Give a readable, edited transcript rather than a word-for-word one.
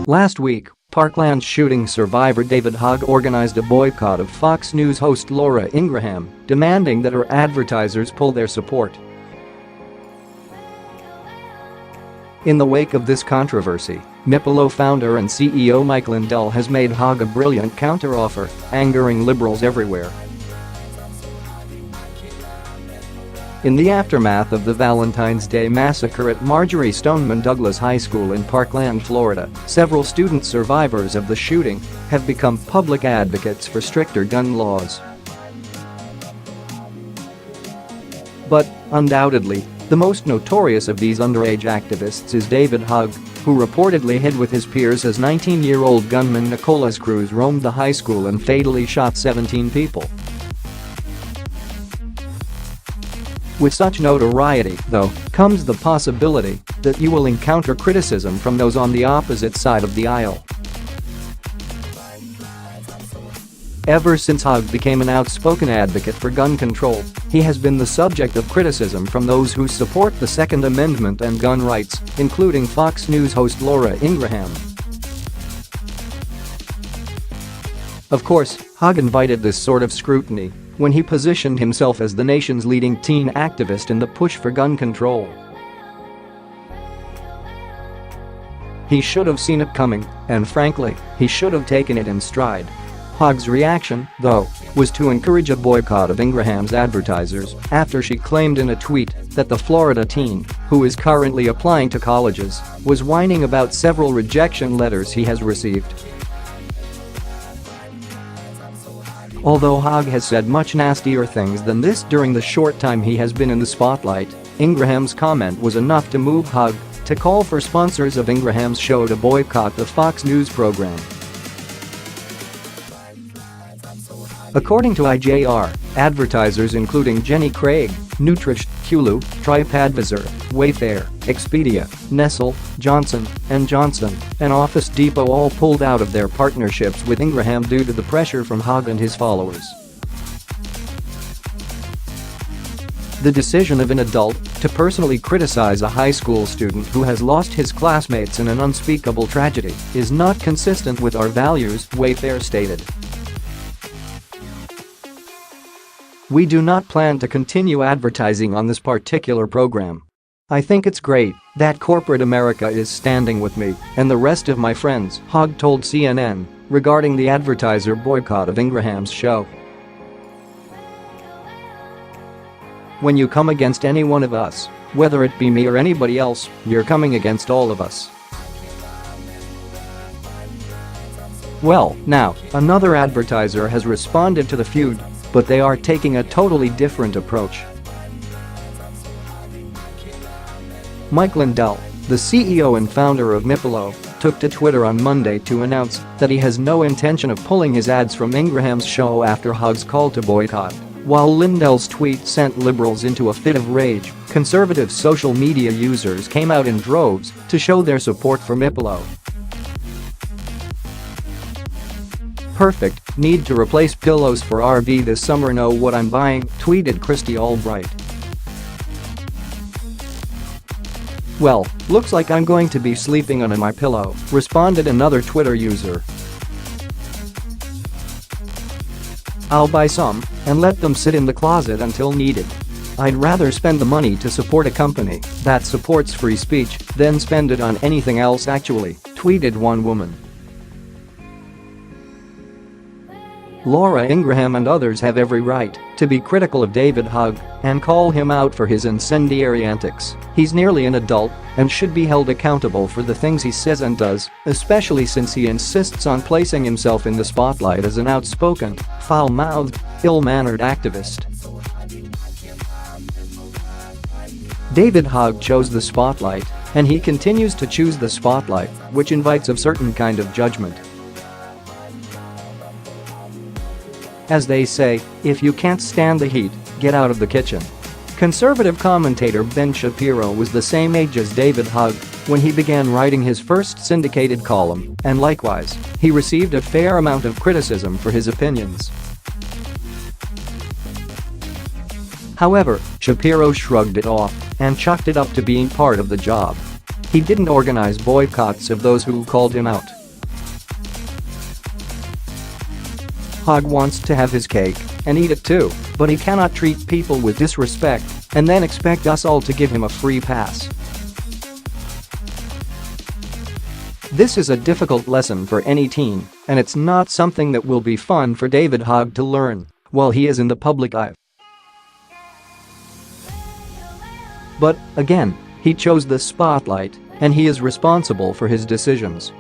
Last week, Parkland shooting survivor David Hogg organized a boycott of Fox News host Laura Ingraham, demanding that her advertisers pull their support. In the wake of this controversy, Mipolo founder and CEO Mike Lindell has made Hogg a brilliant counteroffer, angering liberals everywhere. In the aftermath of the Valentine's Day massacre at Marjory Stoneman Douglas High School in Parkland, Florida, several student survivors of the shooting have become public advocates for stricter gun laws. But, undoubtedly, the most notorious of these underage activists is David Hogg, who reportedly hid with his peers as 19-year-old gunman Nicholas Cruz roamed the high school and fatally shot 17 people. With such notoriety, though, comes the possibility that you will encounter criticism from those on the opposite side of the aisle. Ever since Hogg became an outspoken advocate for gun control, he has been the subject of criticism from those who support the Second Amendment and gun rights, including Fox News host Laura Ingraham. Of course, Hogg invited this sort of scrutiny when he positioned himself as the nation's leading teen activist in the push for gun control. He should have seen it coming, and frankly, he should have taken it in stride. Hogg's reaction, though, was to encourage a boycott of Ingraham's advertisers after she claimed in a tweet that the Florida teen, who is currently applying to colleges, was whining about several rejection letters he has received. Although Hogg has said much nastier things than this during the short time he has been in the spotlight, Ingraham's comment was enough to move Hogg to call for sponsors of Ingraham's show to boycott the Fox News program. According to IJR, advertisers including Jenny Craig, Nutrish, Hulu, TripAdvisor, Wayfair, Expedia, Nestle, Johnson & Johnson, and Office Depot all pulled out of their partnerships with Ingraham due to the pressure from Hogg and his followers. The decision of an adult to personally criticize a high school student who has lost his classmates in an unspeakable tragedy is not consistent with our values, Wayfair stated. We do not plan to continue advertising on this particular program. I think it's great that corporate America is standing with me and the rest of my friends, Hogg told CNN regarding the advertiser boycott of Ingraham's show. When you come against any one of us, whether it be me or anybody else, you're coming against all of us. Well, now, another advertiser has responded to the feud, but they are taking a totally different approach. Mike Lindell, the CEO and founder of Mipolo, took to Twitter on Monday to announce that he has no intention of pulling his ads from Ingraham's show after Hogg's call to boycott. While Lindell's tweet sent liberals into a fit of rage, conservative social media users came out in droves to show their support for Mipolo. Perfect, need to replace pillows for RV this summer, know what I'm buying, tweeted Christy Albright. Well, looks like I'm going to be sleeping on my pillow, responded another Twitter user. I'll buy some and let them sit in the closet until needed. I'd rather spend the money to support a company that supports free speech than spend it on anything else actually, tweeted one woman. Laura Ingraham and others have every right to be critical of David Hogg and call him out for his incendiary antics. He's nearly an adult and should be held accountable for the things he says and does, especially since he insists on placing himself in the spotlight as an outspoken, foul-mouthed, ill-mannered activist. David Hogg chose the spotlight, and he continues to choose the spotlight, which invites a certain kind of judgment. As they say, if you can't stand the heat, get out of the kitchen. Conservative commentator Ben Shapiro was the same age as David Hogg when he began writing his first syndicated column, and likewise, he received a fair amount of criticism for his opinions. However, Shapiro shrugged it off and chalked it up to being part of the job. He didn't organize boycotts of those who called him out. Hogg wants to have his cake and eat it too, but he cannot treat people with disrespect and then expect us all to give him a free pass. This is a difficult lesson for any teen, and it's not something that will be fun for David Hogg to learn while he is in the public eye. But, again, he chose the spotlight, and he is responsible for his decisions.